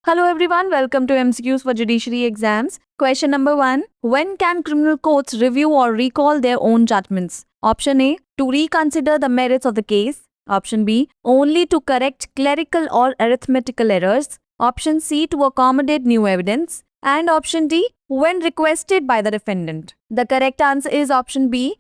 Hello everyone, welcome to MCQs for Judiciary Exams. Question number 1. When can criminal courts review or recall their own judgments? Option A. To reconsider the merits of the case. Option B. Only to correct clerical or arithmetical errors. Option C. To accommodate new evidence. And option D. When requested by the defendant. The correct answer is option B.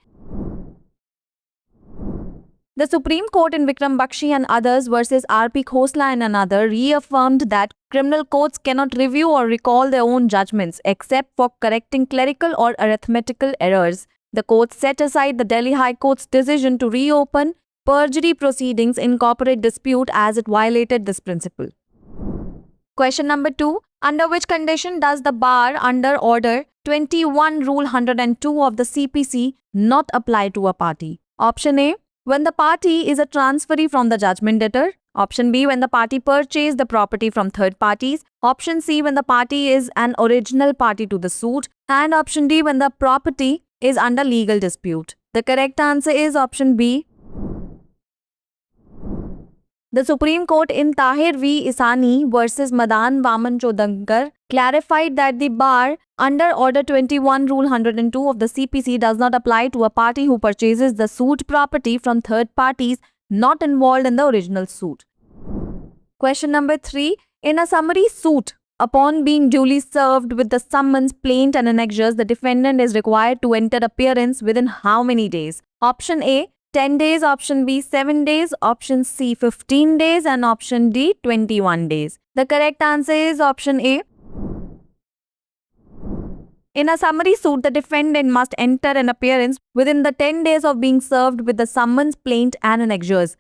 The Supreme Court in Vikram Bakshi and others versus R.P. Khosla and another reaffirmed that criminal courts cannot review or recall their own judgments except for correcting clerical or arithmetical errors. The court set aside the Delhi High Court's decision to reopen perjury proceedings in corporate dispute as it violated this principle. Question number 2. Under which condition does the bar under Order 21 Rule 102 of the CPC not apply to a party? Option A. When the party is a transferee from the judgment debtor. Option B. When the party purchased the property from third parties. Option C. When the party is an original party to the suit. And option D. When the property is under legal dispute. The correct answer is option B. The Supreme Court in Tahir v. Isani versus Madan Vaman Chodankar clarified that the bar under Order 21 Rule 102 of the CPC does not apply to a party who purchases the suit property from third parties not involved in the original suit. Question number 3. In a summary suit, upon being duly served with the summons, plaint and annexures, the defendant is required to enter appearance within how many days? Option A. 10 days, option B 7 days, option C 15 days and option D 21 days. The correct answer is option A. In a summary suit, the defendant must enter an appearance within the 10 days of being served with the summons, plaint and annexures.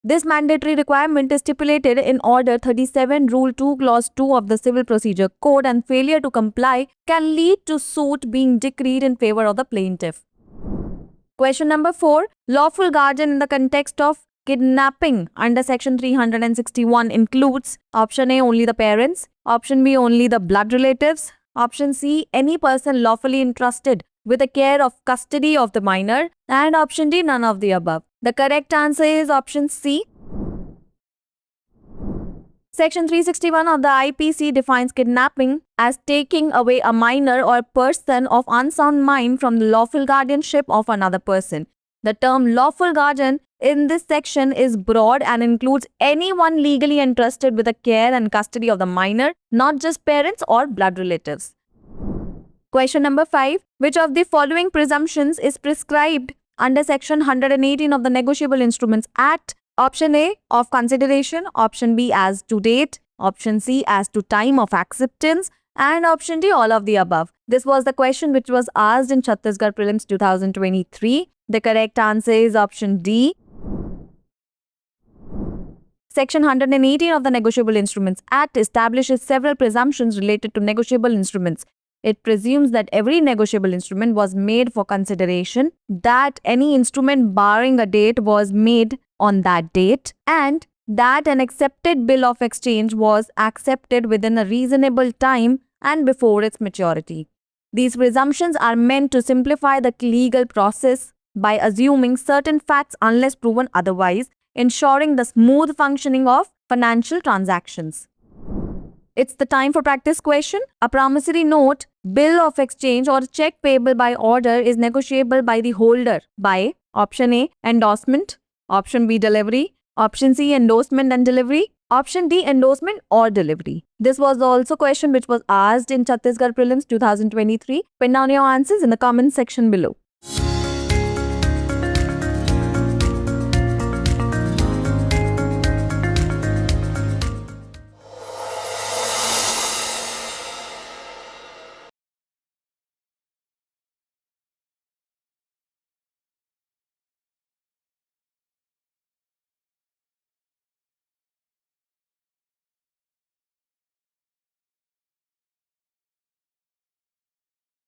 This mandatory requirement is stipulated in Order 37 Rule 2 Clause 2 of the Civil Procedure Code, and failure to comply can lead to suit being decreed in favor of the plaintiff. Question number 4. Lawful guardian in the context of kidnapping under Section 361 includes option A. Only the parents, option B. Only the blood relatives, option C. Any person lawfully entrusted with the care of custody of the minor, and option D. None of the above. The correct answer is option C. Section 361 of the IPC defines kidnapping as taking away a minor or person of unsound mind from the lawful guardianship of another person. The term lawful guardian in this section is broad and includes anyone legally entrusted with the care and custody of the minor, not just parents or blood relatives. Question number 5. Which of the following presumptions is prescribed under Section 118 of the Negotiable Instruments Act? Option A. Of consideration, option B. as to date, option C. as to time of acceptance, and option D. all of the above. This was the question which was asked in Chhattisgarh Prelims 2023. The correct answer is option D. Section 118 of the Negotiable Instruments Act establishes several presumptions related to negotiable instruments. It presumes that every negotiable instrument was made for consideration, that any instrument barring a date was made on that date, and that an accepted bill of exchange was accepted within a reasonable time and before its maturity. These presumptions are meant to simplify the legal process by assuming certain facts unless proven otherwise, ensuring the smooth functioning of financial transactions. It's the time for practice question. A promissory note, bill of exchange or check payable by order is negotiable by the holder by option A. endorsement, option B. delivery, option C. endorsement and delivery, option D. endorsement or delivery. This was also a question which was asked in Chhattisgarh Prelims 2023. Pin down your answers in the comment section below.